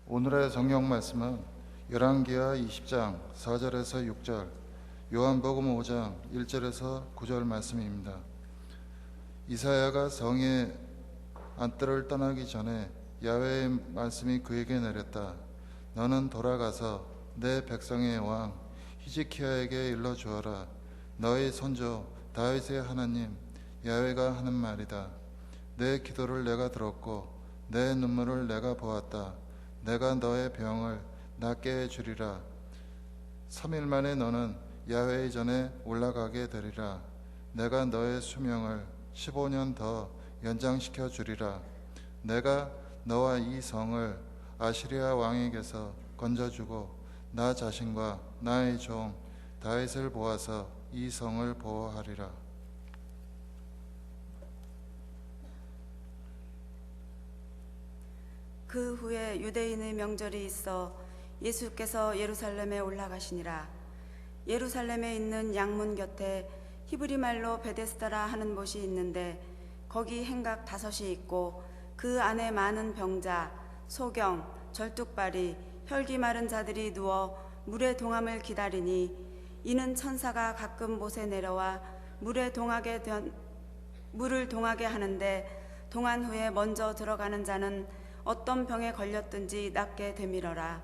오늘의 성경 말씀은 열왕기하 20장 4절에서 6절, 요한복음 5장 1절에서 9절 말씀입니다. 이사야가 성의 안뜰을 떠나기 전에 야훼의 말씀이 그에게 내렸다. 너는 돌아가서 내 백성의 왕 히즈키야에게 일러 주어라. 너의 선조 다윗의 하나님 야훼가 하는 말이다. 내 기도를 내가 들었고 내 눈물을 내가 보았다. 내가 너의 병을 낫게 해주리라. 3일 만에 너는 야훼의 전에 올라가게 되리라. 내가 너의 수명을 15년 더 연장시켜 주리라. 내가 너와 이 성을 아시리아 왕에게서 건져주고 나 자신과 나의 종 다윗을 보아서 이 성을 보호하리라. 그 후에 유대인의 명절이 있어 예수께서 예루살렘에 올라가시니라. 예루살렘에 있는 양문 곁에 히브리 말로 베데스다라 하는 곳이 있는데 거기 행각 5이 있고 그 안에 많은 병자, 소경, 절뚝발이, 혈기 마른 자들이 누워 물의 동함을 기다리니 이는 천사가 가끔 못에 내려와 물을 동하게 하는데 동한 후에 먼저 들어가는 자는 어떤 병에 걸렸든지 낫게 되밀어라.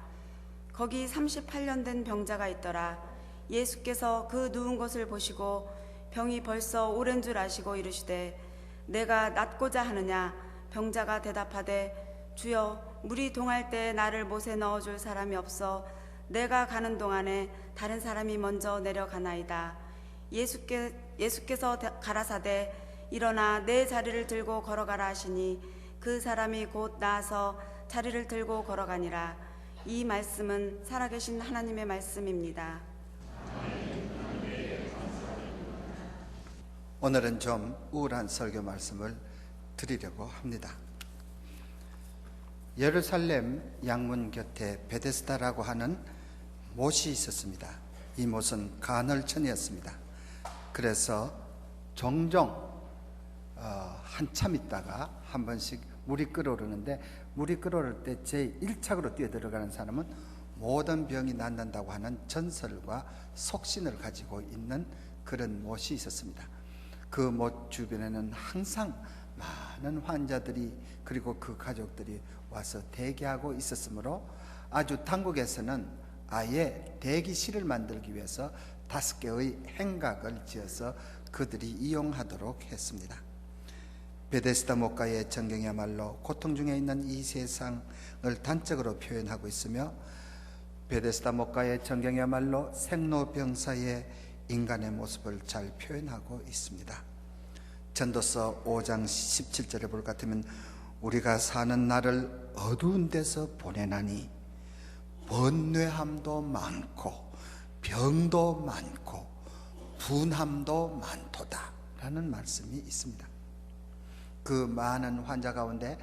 거기 38년 된 병자가 있더라. 예수께서 그 누운 것을 보시고 병이 벌써 오랜 줄 아시고 이르시되 내가 낫고자 하느냐? 병자가 대답하되 주여 물이 동할 때 나를 못에 넣어줄 사람이 없어 내가 가는 동안에 다른 사람이 먼저 내려가나이다. 예수께서 가라사대 일어나 내 자리를 들고 걸어가라 하시니 그 사람이 곧 나아서 자리를 들고 걸어가니라. 이 말씀은 살아계신 하나님의 말씀입니다. 오늘은 좀 우울한 설교 말씀을 드리려고 합니다. 예루살렘 양문 곁에 베데스다라고 하는 못이 있었습니다. 이 못은 간헐천이었습니다. 그래서 종종 한참 있다가 한 번씩 물이 끓어오르는데 물이 끓어오를 때 제1착으로 뛰어들어가는 사람은 모든 병이 낫는다고 하는 전설과 속신을 가지고 있는 그런 못이 있었습니다. 그 못 주변에는 항상 많은 환자들이 그리고 그 가족들이 와서 대기하고 있었으므로 아주 당국에서는 아예 대기실을 만들기 위해서 5개의 행각을 지어서 그들이 이용하도록 했습니다. 베데스다 못가의 전경이야말로 고통 중에 있는 이 세상을 단적으로 표현하고 있으며 베데스다 못가의 전경이야말로 생로병사의 인간의 모습을 잘 표현하고 있습니다. 전도서 5장 17절에 볼 것 같으면 우리가 사는 날을 어두운 데서 보내나니 번뇌함도 많고 병도 많고 분함도 많도다 라는 말씀이 있습니다. 그 많은 환자 가운데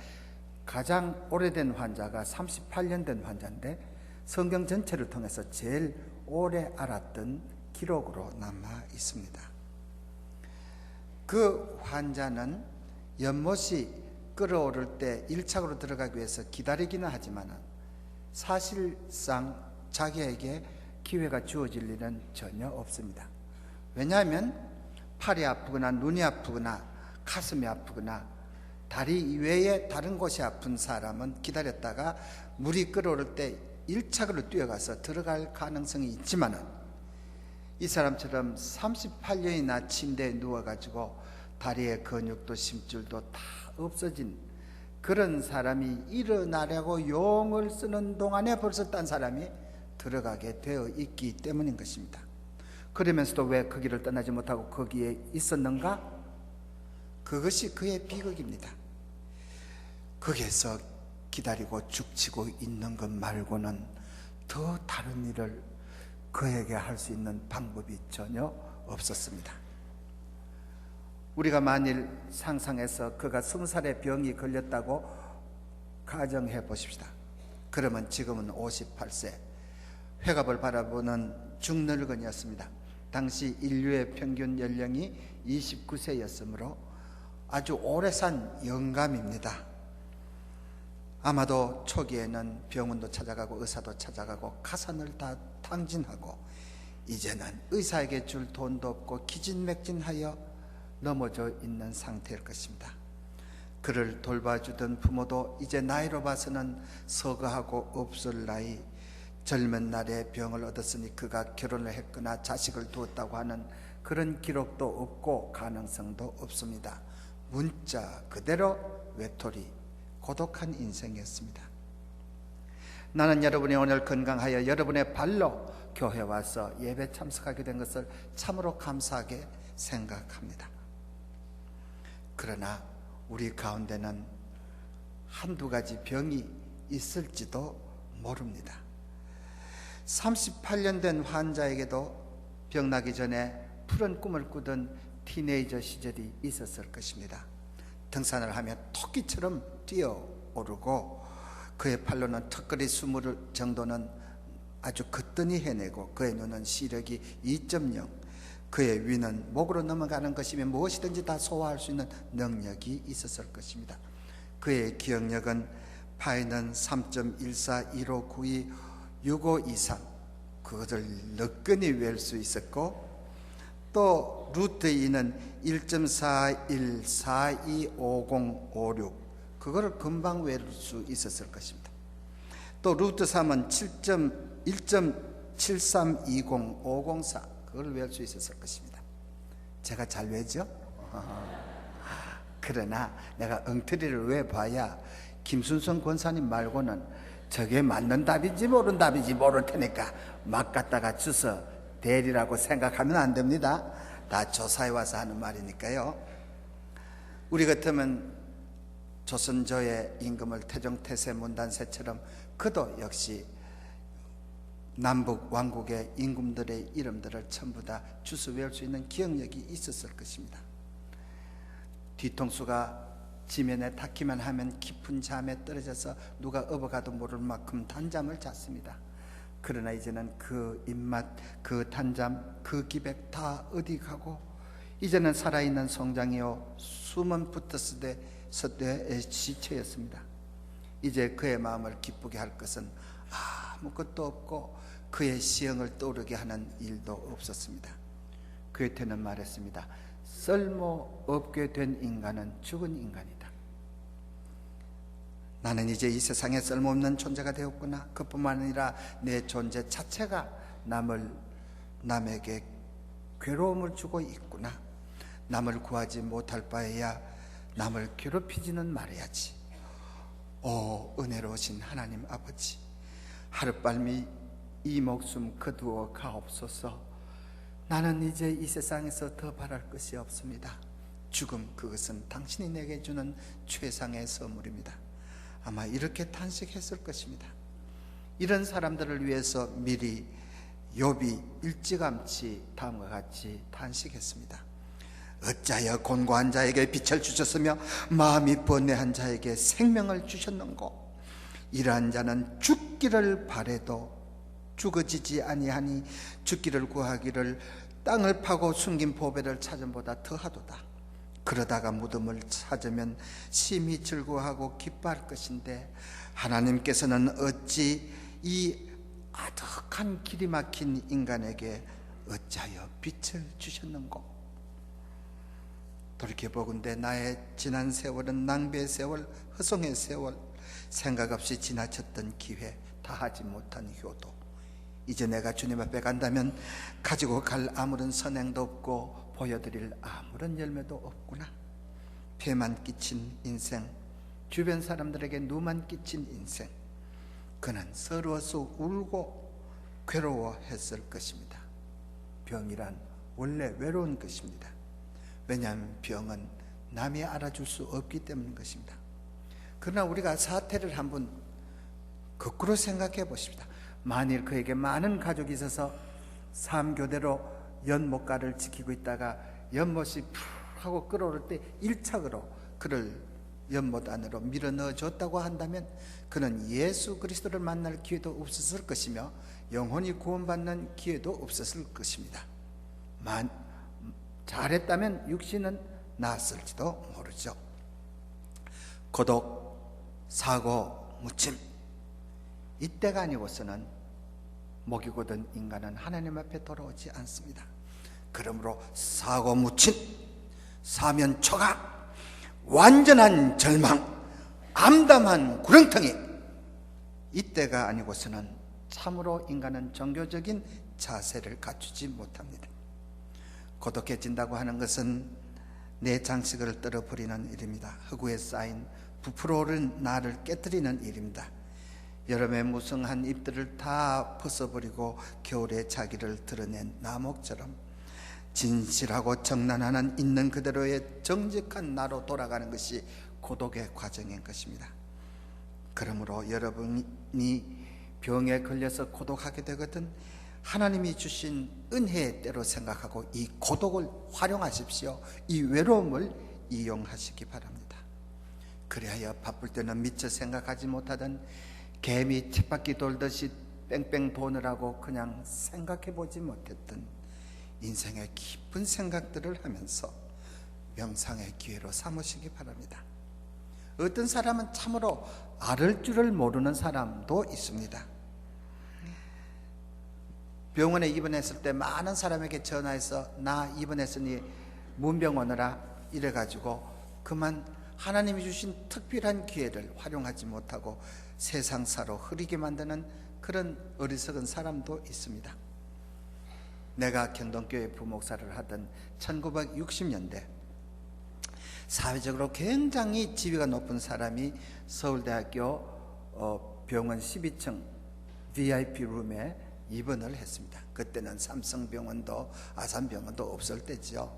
가장 오래된 환자가 38년 된 환자인데 성경 전체를 통해서 제일 오래 알았던 기록으로 남아 있습니다. 그 환자는 연못이 끓어오를 때 1착으로 들어가기 위해서 기다리기는 하지만 사실상 자기에게 기회가 주어질 일은 전혀 없습니다. 왜냐하면 팔이 아프거나 눈이 아프거나 가슴이 아프거나 다리 이외에 다른 곳이 아픈 사람은 기다렸다가 물이 끓어오를 때 1착으로 뛰어가서 들어갈 가능성이 있지만 이 사람처럼 38년이나 침대에 누워가지고 다리의 근육도 심줄도 다 없어진 그런 사람이 일어나려고 용을 쓰는 동안에 벌써 딴 사람이 들어가게 되어 있기 때문인 것입니다. 그러면서도 왜 그 길을 떠나지 못하고 거기에 있었는가? 그것이 그의 비극입니다. 거기에서 기다리고 죽치고 있는 것 말고는 더 다른 일을 그에게 할 수 있는 방법이 전혀 없었습니다. 우리가 만일 상상해서 그가 20살의 병이 걸렸다고 가정해 보십시다. 그러면 지금은 58세, 회갑을 바라보는 중늙은이였습니다. 당시 인류의 평균 연령이 29세였으므로 아주 오래 산 영감입니다. 아마도 초기에는 병원도 찾아가고 의사도 찾아가고 가산을 다 탕진하고 이제는 의사에게 줄 돈도 없고 기진맥진하여 넘어져 있는 상태일 것입니다. 그를 돌봐주던 부모도 이제 나이로 봐서는 서거하고 없을 나이, 젊은 날에 병을 얻었으니 그가 결혼을 했거나 자식을 두었다고 하는 그런 기록도 없고 가능성도 없습니다. 문자 그대로 외톨이 고독한 인생이었습니다. 나는 여러분이 오늘 건강하여 여러분의 발로 교회 와서 예배 참석하게 된 것을 참으로 감사하게 생각합니다. 그러나 우리 가운데는 한두 가지 병이 있을지도 모릅니다. 38년 된 환자에게도 병나기 전에 푸른 꿈을 꾸던 티네이저 시절이 있었을 것입니다. 등산을 하며 토끼처럼 뛰어오르고 그의 팔로는 턱걸이 20 정도는 아주 거뜬히 해내고 그의 눈은 시력이 2.0, 그의 위는 목으로 넘어가는 것이며 무엇이든지 다 소화할 수 있는 능력이 있었을 것입니다. 그의 기억력은 파이는 3.14, 1592, 6523 그것을 너끈히 외울 수 있었고, 또 루트 2는 1.41425056 그거를 금방 외울 수 있었을 것입니다. 또 루트 3은 1.7320 그걸 외울 수 있었을 것입니다. 제가 잘 외죠? 그러나 내가 엉터리를 외봐야 김순성 권사님 말고는 저게 맞는 답인지 모르는 답인지 모를 테니까 막 갖다가 주서 대리라고 생각하면 안 됩니다. 다 조사해 와서 하는 말이니까요. 우리 같으면 조선조의 임금을 태종태세 문단세처럼 그도 역시 남북 왕국의 임금들의 이름들을 전부 다 주워 외울 수 있는 기억력이 있었을 것입니다. 뒤통수가 지면에 닿기만 하면 깊은 잠에 떨어져서 누가 업어가도 모를 만큼 단잠을 잤습니다. 그러나 이제는 그 입맛, 그 단잠, 그 기백 다 어디 가고 이제는 살아있는 성장이요 숨은 붙었으되 시체였습니다. 이제 그의 마음을 기쁘게 할 것은 아무것도 없고 그의 시형을 떠오르게 하는 일도 없었습니다. 괴테는 말했습니다. 쓸모없게 된 인간은 죽은 인간이다. 나는 이제 이 세상에 쓸모없는 존재가 되었구나. 그뿐만 아니라 내 존재 자체가 남에게 괴로움을 주고 있구나. 남을 구하지 못할 바에야 남을 괴롭히지는 말아야지. 오 은혜로우신 하나님 아버지, 하룻밤이 이 목숨 거두어 가옵소서. 나는 이제 이 세상에서 더 바랄 것이 없습니다. 죽음 그것은 당신이 내게 주는 최상의 선물입니다. 아마 이렇게 탄식했을 것입니다. 이런 사람들을 위해서 미리 욥이 일찌감치 다음과 같이 탄식했습니다. 어찌하여 곤고한 자에게 빛을 주셨으며 마음이 번뇌한 자에게 생명을 주셨는고. 이러한 자는 죽기를 바래도 죽어지지 아니하니 죽기를 구하기를 땅을 파고 숨긴 보배를 찾음보다 더하도다. 그러다가 무덤을 찾으면 심히 즐거워하고 기뻐할 것인데 하나님께서는 어찌 이 아득한 길이 막힌 인간에게 어찌하여 빛을 주셨는고. 돌이켜보건대 나의 지난 세월은 낭비의 세월, 허송의 세월, 생각 없이 지나쳤던 기회, 다하지 못한 효도. 이제 내가 주님 앞에 간다면 가지고 갈 아무런 선행도 없고 보여드릴 아무런 열매도 없구나. 폐만 끼친 인생, 주변 사람들에게 누만 끼친 인생. 그는 서러워서 울고 괴로워했을 것입니다. 병이란 원래 외로운 것입니다. 왜냐하면 병은 남이 알아줄 수 없기 때문인 것입니다. 그러나 우리가 사태를 한번 거꾸로 생각해 보십시다. 만일 그에게 많은 가족이 있어서 3교대로 연못가를 지키고 있다가 연못이 푹 하고 끓어오를 때 1척으로 그를 연못 안으로 밀어 넣어 줬다고 한다면 그는 예수 그리스도를 만날 기회도 없었을 것이며 영혼이 구원받는 기회도 없었을 것입니다. 잘했다면 육신은 나았을지도 모르죠. 고독, 사고, 무침. 이때가 아니고서는 목이 곧은 인간은 하나님 앞에 돌아오지 않습니다. 그러므로 사고 무침, 사면 초가, 완전한 절망, 암담한 구렁텅이, 이때가 아니고서는 참으로 인간은 종교적인 자세를 갖추지 못합니다. 고독해진다고 하는 것은 내 장식을 떨어버리는 일입니다. 흙위에 쌓인 부풀어 오른 나를 깨뜨리는 일입니다. 여름에 무성한 잎들을 다 벗어버리고 겨울에 자기를 드러낸 나목처럼 진실하고 정난하는 있는 그대로의 정직한 나로 돌아가는 것이 고독의 과정인 것입니다. 그러므로 여러분이 병에 걸려서 고독하게 되거든 하나님이 주신 은혜의 때로 생각하고 이 고독을 활용하십시오. 이 외로움을 이용하시기 바랍니다. 그리하여 바쁠 때는 미처 생각하지 못하던 개미 쳇바퀴 돌듯이 뺑뺑 도느라고 그냥 생각해보지 못했던 인생의 깊은 생각들을 하면서 명상의 기회로 삼으시기 바랍니다. 어떤 사람은 참으로 앓을 줄을 모르는 사람도 있습니다. 병원에 입원했을 때 많은 사람에게 전화해서 나 입원했으니 문병 오너라 이래가지고 그만 하나님이 주신 특별한 기회를 활용하지 못하고 세상사로 흐리게 만드는 그런 어리석은 사람도 있습니다. 내가 경동교회 부목사를 하던 1960년대 사회적으로 굉장히 지위가 높은 사람이 서울대학교 병원 12층 VIP 룸에 입원을 했습니다. 그때는 삼성병원도 아산병원도 없을 때죠.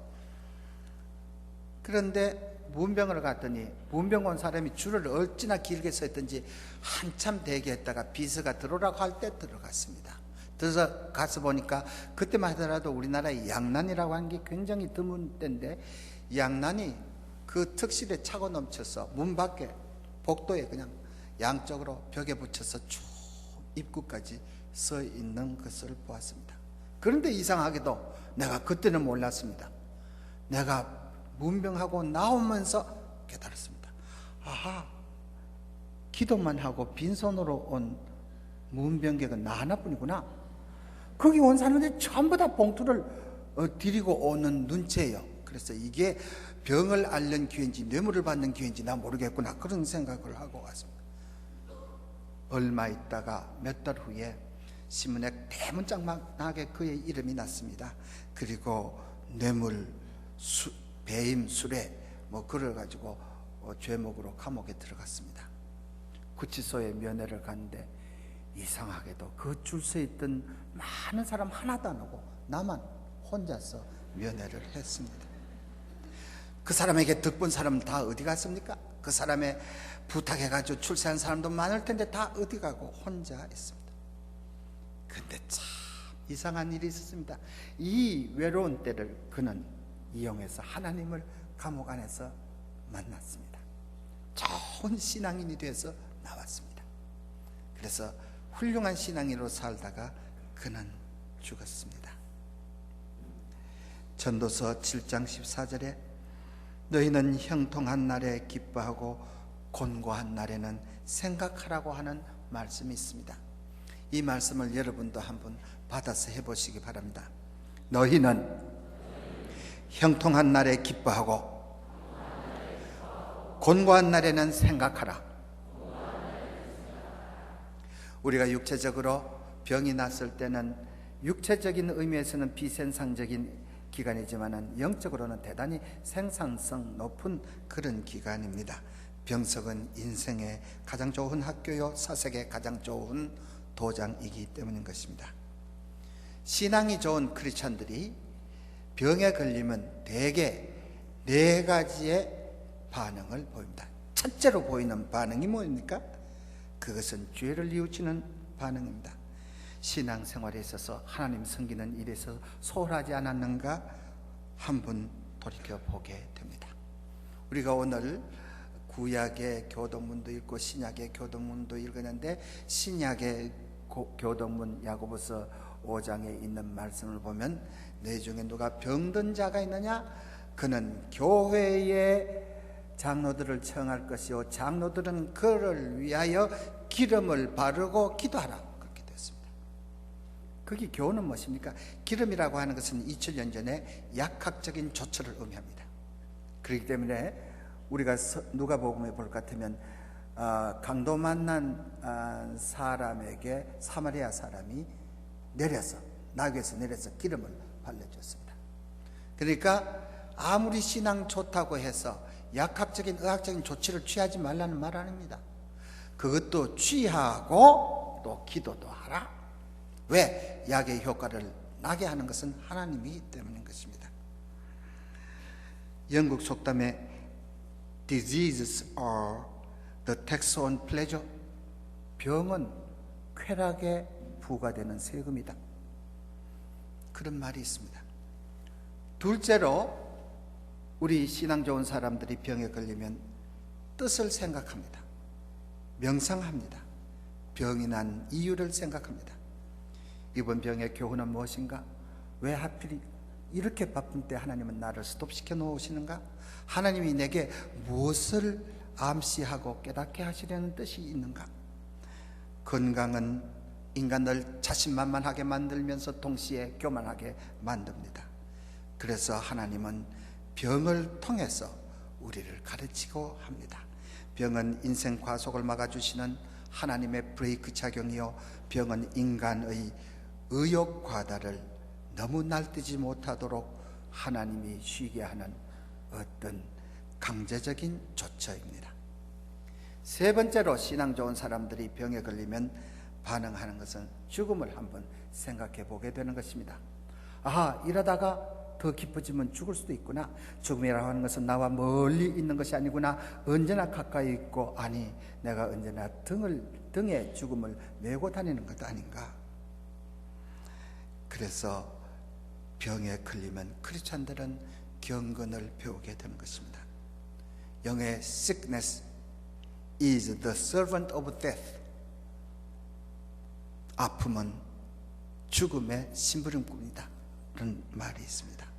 그런데 문병을 갔더니 문병 온 사람이 줄을 어찌나 길게 서 있던지 한참 대기했다가 비서가 들어오라고 할 때 들어갔습니다. 들어가서 보니까 그때만 하더라도 우리나라에 양난이라고 하는 게 굉장히 드문 때인데 양난이 그 특실에 차고 넘쳐서 문 밖에 복도에 그냥 양쪽으로 벽에 붙여서 쭉 입구까지 서 있는 것을 보았습니다. 그런데 이상하게도 내가 그때는 몰랐습니다. 내가 문병하고 나오면서 깨달았습니다. 아하, 기도만 하고 빈손으로 온 문병객은 나 하나뿐이구나. 거기 온 사람들이 전부 다 봉투를 드리고 오는 눈치예요. 그래서 이게 병을 앓는 기회인지 뇌물을 받는 기회인지 나 모르겠구나, 그런 생각을 하고 왔습니다. 얼마 있다가 몇 달 후에 신문에 대문짝만하게 그의 이름이 났습니다. 그리고 뇌물, 배임, 수뢰 뭐 그래가지고 죄목으로 감옥에 들어갔습니다. 구치소에 면회를 갔는데 이상하게도 그 줄 서 있던 많은 사람 하나도 안 오고 나만 혼자서 면회를 했습니다. 그 사람에게 덕본 사람은 다 어디 갔습니까? 그 사람의 부탁해가지고 출세한 사람도 많을 텐데 다 어디 가고 혼자 있습니다. 근데 참 이상한 일이 있었습니다. 이 외로운 때를 그는 이용해서 하나님을 감옥 안에서 만났습니다. 좋은 신앙인이 돼서 나왔습니다. 그래서 훌륭한 신앙인으로 살다가 그는 죽었습니다. 전도서 7장 14절에 너희는 형통한 날에 기뻐하고 곤고한 날에는 생각하라고 하는 말씀이 있습니다. 이 말씀을 여러분도 한번 받아서 해보시기 바랍니다. 너희는 형통한 날에 기뻐하고 곤고한 날에는 생각하라. 우리가 육체적으로 병이 났을 때는 육체적인 의미에서는 비생산적인 기간이지만 영적으로는 대단히 생산성 높은 그런 기간입니다. 병석은 인생의 가장 좋은 학교요 사색의 가장 좋은 도장이기 때문인 것입니다. 신앙이 좋은 크리스찬들이 병에 걸리면 대개 4가지의 반응을 보입니다. 첫째로 보이는 반응이 뭡니까? 그것은 죄를 뉘우치는 반응입니다. 신앙생활에 있어서 하나님 섬기는 일에서 소홀하지 않았는가 한번 돌이켜보게 됩니다. 우리가 오늘 구약의 교동문도 읽고 신약의 교동문도 읽었는데 신약의 교동문 야고보서 5장에 있는 말씀을 보면 내 중에 누가 병든 자가 있느냐? 그는 교회에 장로들을 청할 것이요 장로들은 그를 위하여 기름을 바르고 기도하라. 그렇게 됐습니다. 거기 교훈은 무엇입니까? 기름이라고 하는 것은 2000년 전에 약학적인 조처를 의미합니다. 그렇기 때문에 우리가 누가복음에 볼 것 같으면 강도 만난 사람에게 사마리아 사람이 나귀에서 내려서 기름을 발라줬습니다. 그러니까 아무리 신앙 좋다고 해서 약학적인 의학적인 조치를 취하지 말라는 말 아닙니다. 그것도 취하고 또 기도도 하라. 왜? 약의 효과를 나게 하는 것은 하나님이기 때문인 것입니다. 영국 속담에 Diseases are the tax on pleasure. 병은 쾌락에 부과되는 세금이다. 그런 말이 있습니다. 둘째로 우리 신앙 좋은 사람들이 병에 걸리면 뜻을 생각합니다. 명상합니다. 병이 난 이유를 생각합니다. 이번 병의 교훈은 무엇인가? 왜 하필 이렇게 바쁜 때 하나님은 나를 스톱시켜 놓으시는가? 하나님이 내게 무엇을 암시하고 깨닫게 하시려는 뜻이 있는가? 건강은 인간을 자신만만하게 만들면서 동시에 교만하게 만듭니다. 그래서 하나님은 병을 통해서 우리를 가르치고 합니다. 병은 인생 과속을 막아주시는 하나님의 브레이크 작용이요, 병은 인간의 의욕 과다를 너무 날뛰지 못하도록 하나님이 쉬게 하는 어떤 강제적인 조처입니다. 세 번째로 신앙 좋은 사람들이 병에 걸리면 반응하는 것은 죽음을 한번 생각해 보게 되는 것입니다. 아하, 이러다가 더 깊어지면 죽을 수도 있구나. 죽음이라고 하는 것은 나와 멀리 있는 것이 아니구나. 언제나 가까이 있고, 아니 내가 언제나 등에 죽음을 메고 다니는 것 아닌가. 그래서 병에 걸리면 크리스찬들은 경건을 배우게 되는 것입니다. 영의 sickness is the servant of death. 아픔은 죽음의 심부름꾼이다. 그런 말이 있습니다.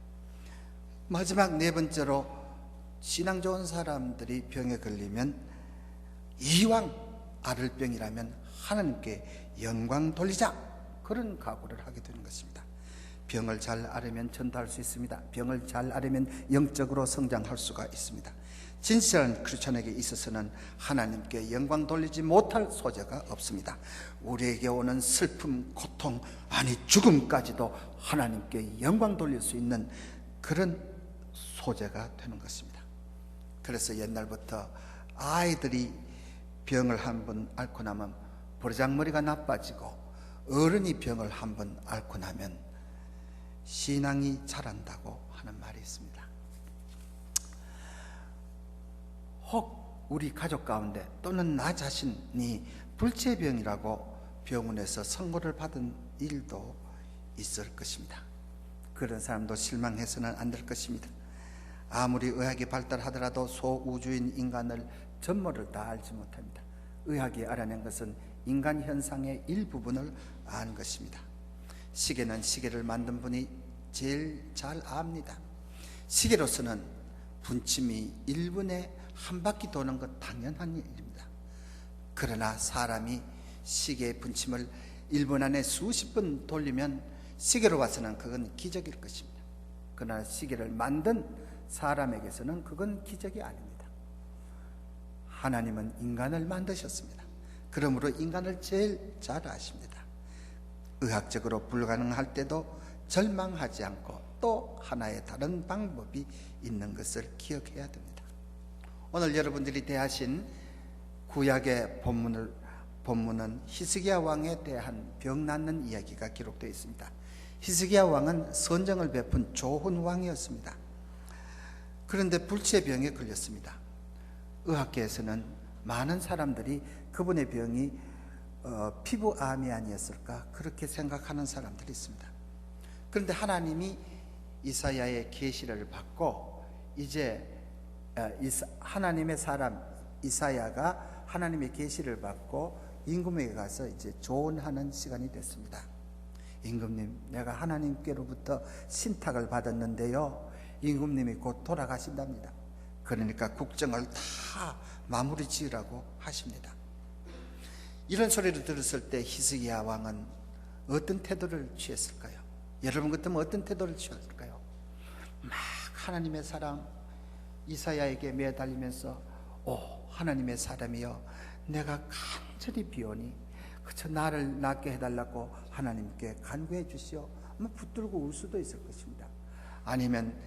마지막 네 번째로 신앙 좋은 사람들이 병에 걸리면 이왕 앓을 병이라면 하나님께 영광 돌리자, 그런 각오를 하게 되는 것입니다. 병을 잘 앓으면 전도할 수 있습니다. 병을 잘 앓으면 영적으로 성장할 수가 있습니다. 진실한 크리스천에게 있어서는 하나님께 영광 돌리지 못할 소재가 없습니다. 우리에게 오는 슬픔, 고통, 아니 죽음까지도 하나님께 영광 돌릴 수 있는 그런 소재가 되는 것입니다. 그래서 옛날부터 아이들이 병을 한번 앓고 나면 버르장머리가 나빠지고, 어른이 병을 한번 앓고 나면 신앙이 자란다고 하는 말이 있습니다. 혹 우리 가족 가운데 또는 나 자신이 불치병이라고 병원에서 선고를 받은 일도 있을 것입니다. 그런 사람도 실망해서는 안 될 것입니다. 아무리 의학이 발달하더라도 소우주인 인간을 전모를 다 알지 못합니다. 의학이 알아낸 것은 인간 현상의 일부분을 아는 것입니다. 시계는 시계를 만든 분이 제일 잘 압니다. 시계로서는 분침이 1분에 한 바퀴 도는 것 당연한 일입니다. 그러나 사람이 시계의 분침을 1분 안에 수십 번 돌리면 시계로 봐서는 그건 기적일 것입니다. 그러나 시계를 만든 사람에게서는 그건 기적이 아닙니다. 하나님은 인간을 만드셨습니다. 그러므로 인간을 제일 잘 아십니다. 의학적으로 불가능할 때도 절망하지 않고 또 하나의 다른 방법이 있는 것을 기억해야 됩니다. 오늘 여러분들이 대하신 구약의 본문은 히스기야 왕에 대한 병 낫는 이야기가 기록되어 있습니다. 히스기야 왕은 선정을 베푼 좋은 왕이었습니다. 그런데 불치병에 걸렸습니다. 의학계에서는 많은 사람들이 그분의 병이 피부암이 아니었을까 그렇게 생각하는 사람들이 있습니다. 그런데 하나님이 이사야의 계시를 받고 이제 하나님의 사람 이사야가 하나님의 계시를 받고 임금에게 가서 이제 조언하는 시간이 됐습니다. 임금님, 내가 하나님께로부터 신탁을 받았는데요, 임금님이 곧 돌아가신답니다. 그러니까 국정을 다 마무리 지으라고 하십니다. 이런 소리를 들었을 때 히스기야 왕은 어떤 태도를 취했을까요? 여러분 같으면 어떤 태도를 취했을까요? 막 하나님의 사람 이사야에게 매달리면서 오 하나님의 사람이여 내가 간절히 비오니 그저 나를 낫게 해달라고 하나님께 간구해 주시오. 아마 붙들고 울 수도 있을 것입니다. 아니면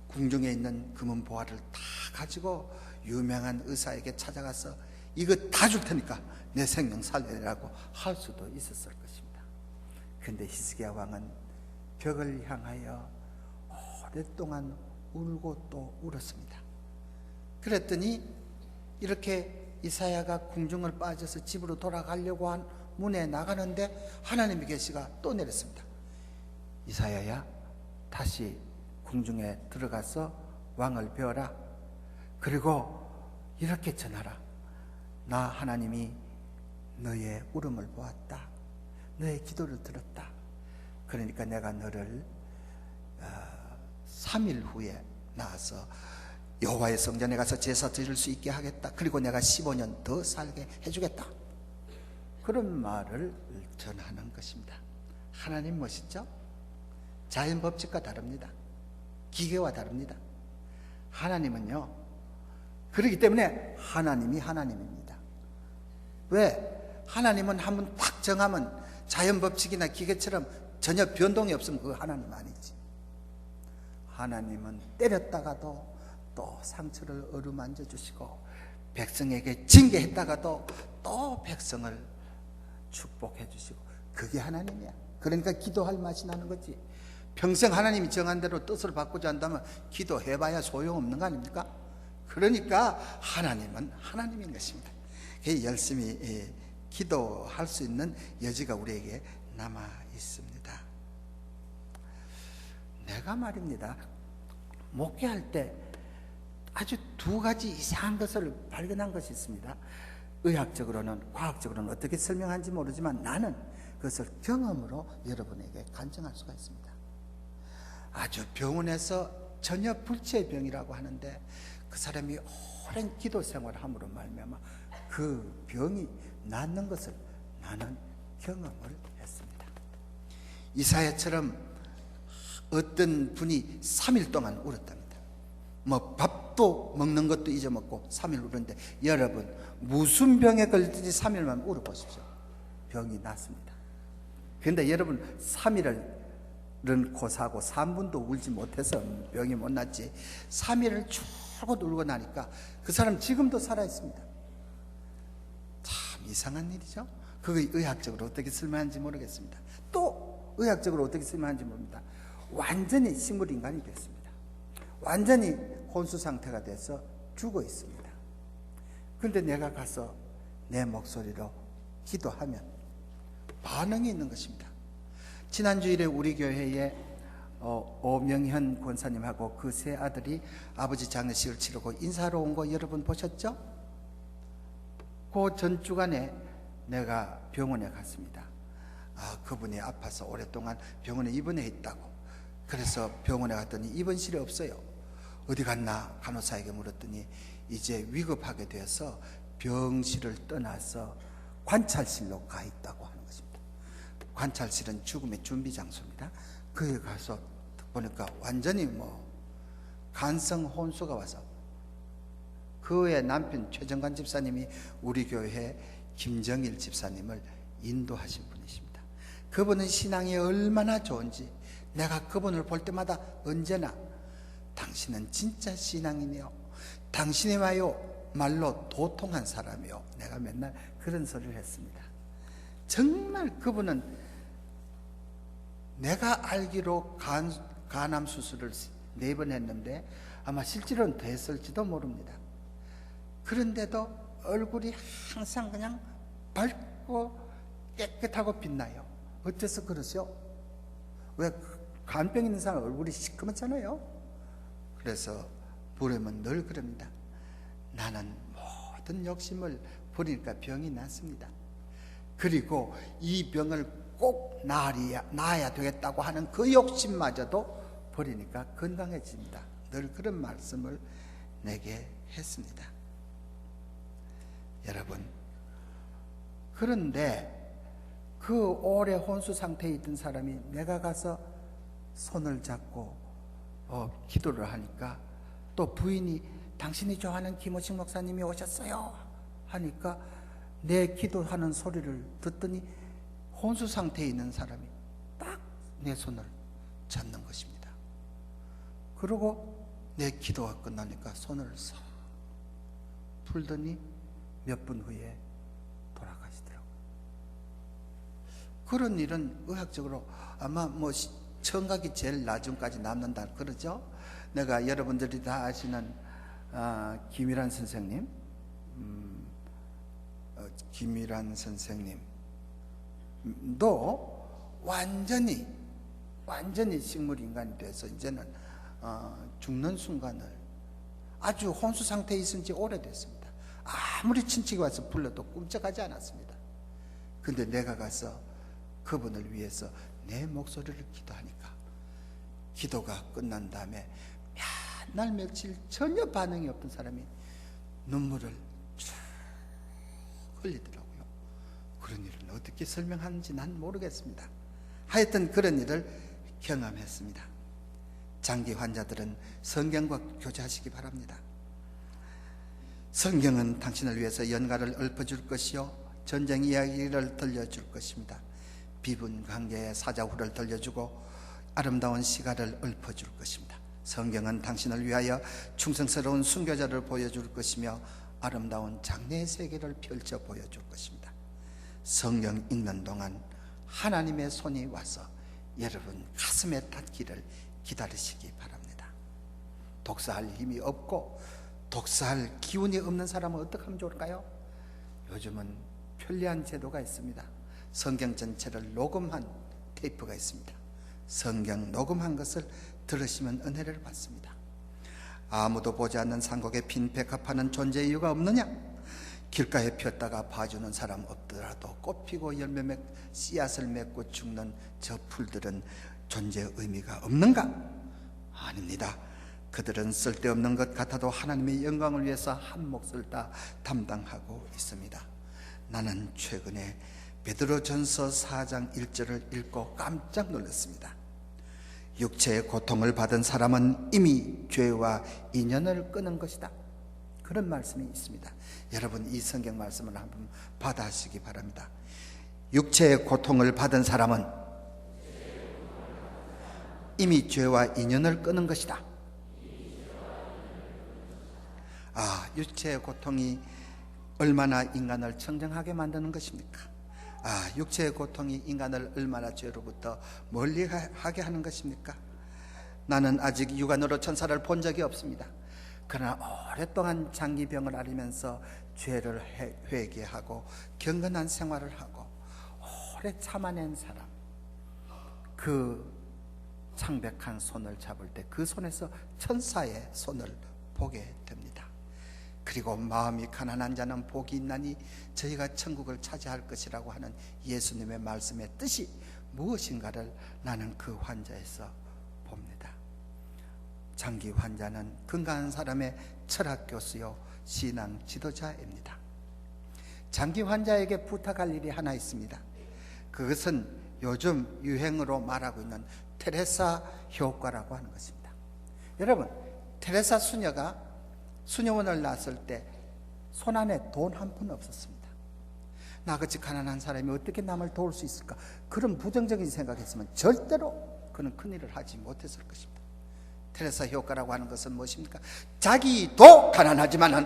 궁중에 있는 금은 보화를 다 가지고 유명한 의사에게 찾아가서 이거 다 줄 테니까 내 생명 살려내라고 할 수도 있었을 것입니다. 그런데 히스기야 왕은 벽을 향하여 오랫동안 울고 또 울었습니다. 그랬더니 이렇게 이사야가 궁중을 빠져서 집으로 돌아가려고 한 문에 나가는데 하나님의 계시가 또 내렸습니다. 이사야야 다시 궁중에 들어가서 왕을 배워라. 그리고 이렇게 전하라. 나 하나님이 너의 울음을 보았다. 너의 기도를 들었다. 그러니까 내가 너를 3일 후에 나와서 여호와의 성전에 가서 제사 드릴 수 있게 하겠다. 그리고 내가 15년 더 살게 해주겠다. 그런 말을 전하는 것입니다. 하나님 멋있죠? 자연 법칙과 다릅니다. 기계와 다릅니다. 하나님은요, 그렇기 때문에 하나님이 하나님입니다. 왜? 하나님은 한번 딱 정하면 자연 법칙이나 기계처럼 전혀 변동이 없으면 그거 하나님 아니지. 하나님은 때렸다가도 또 상처를 어루만져 주시고 백성에게 징계했다가도 또 백성을 축복해 주시고 그게 하나님이야. 그러니까 기도할 맛이 나는 거지. 평생 하나님이 정한 대로 뜻을 바꾸지 않다면 기도해봐야 소용없는 거 아닙니까? 그러니까 하나님은 하나님인 것입니다. 열심히 기도할 수 있는 여지가 우리에게 남아 있습니다. 내가 말입니다, 목회할 때 아주 두 가지 이상한 것을 발견한 것이 있습니다. 의학적으로는, 과학적으로는 어떻게 설명하는지 모르지만 나는 그것을 경험으로 여러분에게 간증할 수가 있습니다. 아주 병원에서 전혀 불치의 병이라고 하는데 그 사람이 오랜 기도 생활을 함으로 말미암아 그 병이 낫는 것을 나는 경험을 했습니다. 이사야처럼 어떤 분이 3일 동안 울었답니다. 뭐 밥도 먹는 것도 잊어먹고 3일 울었는데 여러분 무슨 병에 걸리든지 3일만 울어보십시오. 병이 낫습니다. 그런데 여러분 3일은 고사하고 3분도 울지 못해서 병이 못 낫지 3일을 쭉 울고 나니까 그 사람 지금도 살아있습니다. 참 이상한 일이죠. 그거 의학적으로 어떻게 설명하는지 모르겠습니다. 또 의학적으로 어떻게 설명하는지 모릅니다. 완전히 식물인간이 됐습니다. 완전히 혼수 상태가 돼서 죽어 있습니다. 그런데 내가 가서 내 목소리로 기도하면 반응이 있는 것입니다. 지난주일에 우리 교회에 오명현 권사님하고 그 세 아들이 아버지 장례식을 치르고 인사하러 온 거 여러분 보셨죠? 그 전주간에 내가 병원에 갔습니다. 그분이 아파서 오랫동안 병원에 입원해 있다고. 그래서 병원에 갔더니 입원실이 없어요. 어디 갔나 간호사에게 물었더니 이제 위급하게 되어서 병실을 떠나서 관찰실로 가 있다고 하는 것입니다. 관찰실은 죽음의 준비 장소입니다. 거기 가서 보니까 완전히 간성 혼수가 와서 그의 남편 최정관 집사님이 우리 교회 김정일 집사님을 인도하신 분이십니다. 그분은 신앙이 얼마나 좋은지 내가 그분을 볼 때마다 언제나 당신은 진짜 신앙이며 당신이야말로 말로 도통한 사람이요. 내가 맨날 그런 소리를 했습니다. 정말 그분은 내가 알기로 간암 수술을 4번 했는데 아마 실제로는 더 했을지도 모릅니다. 그런데도 얼굴이 항상 그냥 밝고 깨끗하고 빛나요. 어째서 그러죠? 왜 간병 있는 사람 얼굴이 시커멓잖아요. 그래서 부르면 늘 그럽니다. 나는 모든 욕심을 버리니까 병이 낫습니다. 그리고 이 병을 꼭 나아야 되겠다고 하는 그 욕심마저도 버리니까 건강해집니다. 늘 그런 말씀을 내게 했습니다. 여러분, 그런데 그 오래 혼수 상태에 있던 사람이 내가 가서 손을 잡고 기도를 하니까, 또 부인이 당신이 좋아하는 김호식 목사님이 오셨어요 하니까 내 기도하는 소리를 듣더니 혼수 상태에 있는 사람이 딱 내 손을 잡는 것입니다. 그리고 내 기도가 끝나니까 손을 싹 풀더니 몇 분 후에 돌아가시더라고요. 그런 일은 의학적으로 아마 청각이 제일 나중까지 남는다 그러죠. 내가 여러분들이 다 아시는 김일환 선생님, 김일환 선생님도 완전히 식물 인간이 돼서 이제는 죽는 순간을, 아주 혼수 상태에 있은 지 오래됐습니다. 아무리 친척이 와서 불러도 꿈쩍하지 않았습니다. 근데 내가 가서 그분을 위해서 내 목소리를 기도하니까 기도가 끝난 다음에 날 며칠 전혀 반응이 없던 사람이 눈물을 쭉 흘리더라고요. 그런 일은 어떻게 설명하는지 난 모르겠습니다. 하여튼 그런 일을 경험했습니다. 장기 환자들은 성경과 교제하시기 바랍니다. 성경은 당신을 위해서 연가를 읊어줄 것이요 전쟁 이야기를 들려줄 것입니다. 비분 관계의 사자후를 들려주고 아름다운 시가를 읊어줄 것입니다. 성경은 당신을 위하여 충성스러운 순교자를 보여줄 것이며 아름다운 장래의 세계를 펼쳐 보여줄 것입니다. 성경 읽는 동안 하나님의 손이 와서 여러분 가슴에 닿기를 기다리시기 바랍니다. 독서할 힘이 없고 독서할 기운이 없는 사람은 어떻게 하면 좋을까요? 요즘은 편리한 제도가 있습니다. 성경 전체를 녹음한 테이프가 있습니다. 성경 녹음한 것을 들으시면 은혜를 받습니다. 아무도 보지 않는 산곡에 핀 백합화는 존재 이유가 없느냐? 길가에 폈다가 봐주는 사람 없더라도 꽃피고 열매 맺고 씨앗을 맺고 죽는 저 풀들은 존재 의미가 없는가? 아닙니다. 그들은 쓸데없는 것 같아도 하나님의 영광을 위해서 한 몫을 다 담당하고 있습니다. 나는 최근에 베드로전서 4장 1절을 읽고 깜짝 놀랐습니다. 육체의 고통을 받은 사람은 이미 죄와 인연을 끊은 것이다. 그런 말씀이 있습니다. 여러분 이 성경 말씀을 한번 받아시기 바랍니다. 육체의 고통을 받은 사람은 이미 죄와 인연을 끊은 것이다. 육체의 고통이 얼마나 인간을 청정하게 만드는 것입니까? 육체의 고통이 인간을 얼마나 죄로부터 멀리하게 하는 것입니까? 나는 아직 육안으로 천사를 본 적이 없습니다. 그러나 오랫동안 장기병을 앓으면서 죄를 회개하고 경건한 생활을 하고 오래 참아낸 사람, 그 창백한 손을 잡을 때 그 손에서 천사의 손을 보게 됩니다. 그리고 마음이 가난한 자는 복이 있나니 저희가 천국을 차지할 것이라고 하는 예수님의 말씀의 뜻이 무엇인가를 나는 그 환자에서 봅니다. 장기 환자는 건강한 사람의 철학 교수요 신앙 지도자입니다. 장기 환자에게 부탁할 일이 하나 있습니다. 그것은 요즘 유행으로 말하고 있는 테레사 효과라고 하는 것입니다. 여러분, 테레사 수녀가 수녀원을 나설 때 손안에 돈 한 푼 없었습니다. 나같이 가난한 사람이 어떻게 남을 도울 수 있을까? 그런 부정적인 생각했으면 절대로 그는 큰일을 하지 못했을 것입니다. 테레사 효과라고 하는 것은 무엇입니까? 자기도 가난하지만은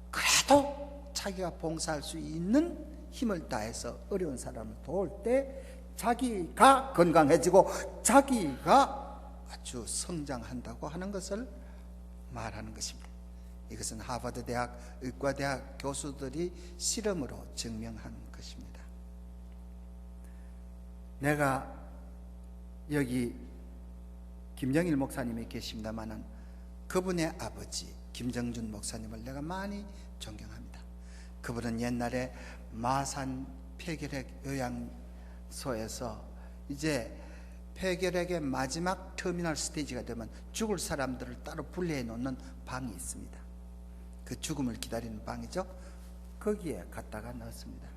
그래도 자기가 봉사할 수 있는 힘을 다해서 어려운 사람을 도울 때 자기가 건강해지고 자기가 아주 성장한다고 하는 것을 말하는 것입니다. 이것은 하버드 대학 의과대학 교수들이 실험으로 증명한 것입니다. 내가 여기 김정일 목사님이 계십니다마는 그분의 아버지 김정준 목사님을 내가 많이 존경합니다. 그분은 옛날에 마산 폐결핵 요양소에서 이제 폐결핵의 마지막 터미널 스테이지가 되면 죽을 사람들을 따로 분리해 놓는 방이 있습니다. 그 죽음을 기다리는 방이죠. 거기에 갖다가 넣었습니다.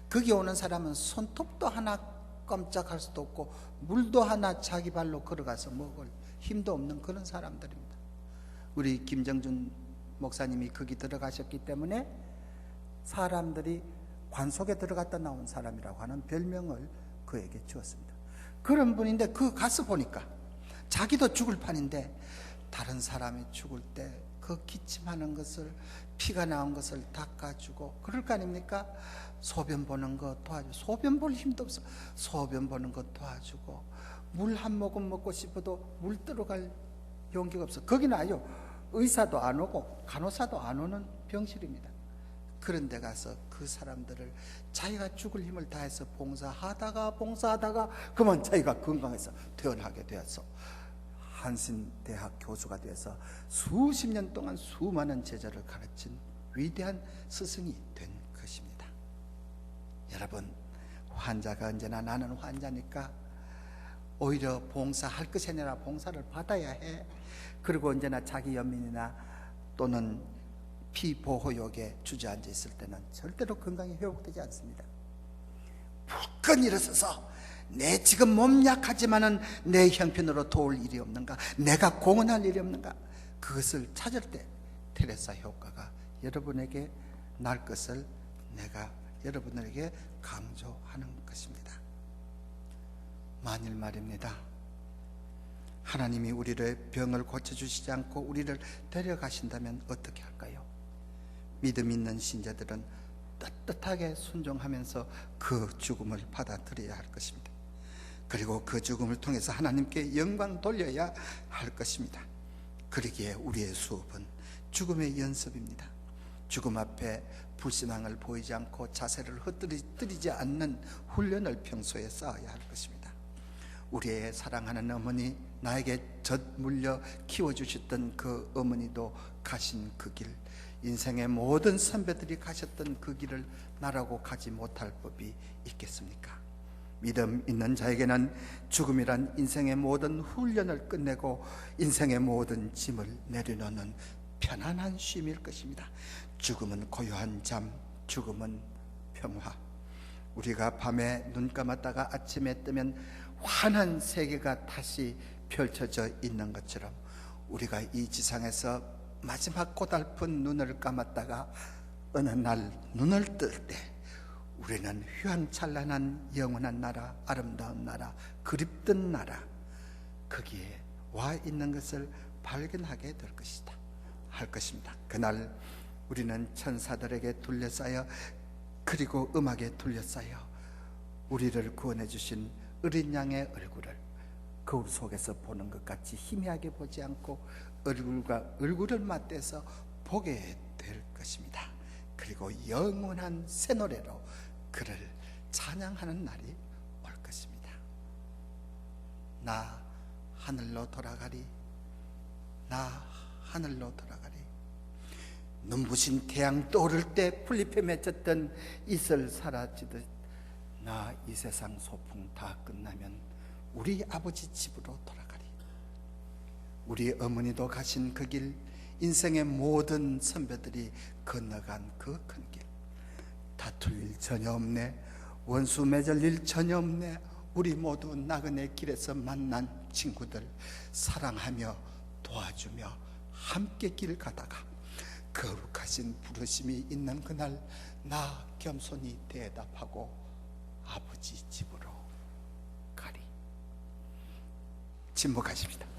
거기 오는 사람은 손톱도 하나 깜짝할 수도 없고 물도 하나 자기 발로 걸어가서 먹을 힘도 없는 그런 사람들입니다. 우리 김정준 목사님이 거기 들어가셨기 때문에 사람들이 관속에 들어갔다 나온 사람이라고 하는 별명을 그에게 주었습니다. 그런 분인데 그 가서 보니까 자기도 죽을 판인데 다른 사람이 죽을 때 그 기침하는 것을, 피가 나온 것을 닦아주고 그럴 거 아닙니까? 소변 보는 거 도와주고, 소변 볼 힘도 없어 소변 보는 거 도와주고, 물 한 모금 먹고 싶어도 물 들어갈 용기가 없어. 거기는 아니요, 의사도 안 오고 간호사도 안 오는 병실입니다. 그런 데 가서 그 사람들을 자기가 죽을 힘을 다해서 봉사하다가 그만 자기가 건강해서 퇴원하게 되어서 한신대학 교수가 되어서 수십 년 동안 수많은 제자를 가르친 위대한 스승이 된 것입니다. 여러분, 환자가 언제나 나는 환자니까 오히려 봉사할 것이 아니라 봉사를 받아야 해. 그리고 언제나 자기 연민이나 또는 피보호욕에 주저앉아 있을 때는 절대로 건강이 회복되지 않습니다. 불끈 일어서서 내 지금 몸 약하지만은 내 형편으로 도울 일이 없는가, 내가 공헌할 일이 없는가, 그것을 찾을 때 테레사 효과가 여러분에게 날 것을 내가 여러분에게 강조하는 것입니다. 만일 말입니다, 하나님이 우리의 병을 고쳐주시지 않고 우리를 데려가신다면 어떻게 할까요? 믿음 있는 신자들은 떳떳하게 순종하면서 그 죽음을 받아들여야 할 것입니다. 그리고 그 죽음을 통해서 하나님께 영광 돌려야 할 것입니다. 그러기에 우리의 수업은 죽음의 연습입니다. 죽음 앞에 불신앙을 보이지 않고 자세를 흩뜨리지 않는 훈련을 평소에 쌓아야 할 것입니다. 우리의 사랑하는 어머니, 나에게 젖 물려 키워주셨던 그 어머니도 가신 그 길, 인생의 모든 선배들이 가셨던 그 길을 나라고 가지 못할 법이 있겠습니까? 믿음 있는 자에게는 죽음이란 인생의 모든 훈련을 끝내고 인생의 모든 짐을 내려놓는 편안한 쉼일 것입니다. 죽음은 고요한 잠, 죽음은 평화. 우리가 밤에 눈 감았다가 아침에 뜨면 환한 세계가 다시 펼쳐져 있는 것처럼 우리가 이 지상에서 마지막 고달픈 눈을 감았다가 어느 날 눈을 뜰 때 우리는 휘황찬란한 영원한 나라, 아름다운 나라, 그립던 나라, 거기에 와 있는 것을 발견하게 될 것이다, 할 것입니다. 그날 우리는 천사들에게 둘러싸여 그리고 음악에 둘러싸여 우리를 구원해 주신 어린 양의 얼굴을 거울 속에서 보는 것 같이 희미하게 보지 않고 얼굴과 얼굴을 맞대서 보게 될 것입니다. 그리고 영원한 새 노래로 그를 찬양하는 날이 올 것입니다. 나 하늘로 돌아가리, 나 하늘로 돌아가리. 눈부신 태양 떠오를 때 풀잎에 맺혔던 이슬 사라지듯 나 이 세상 소풍 다 끝나면 우리 아버지 집으로 돌아가리. 우리 어머니도 가신 그 길, 인생의 모든 선배들이 건너간 그 큰 길, 다툴 일 전혀 없네, 원수 맺을 일 전혀 없네. 우리 모두 나그네 길에서 만난 친구들, 사랑하며 도와주며 함께 길 가다가 거룩하신 부르심이 있는 그날 나 겸손히 대답하고 아버지 집으로 가리. 침묵하십니다.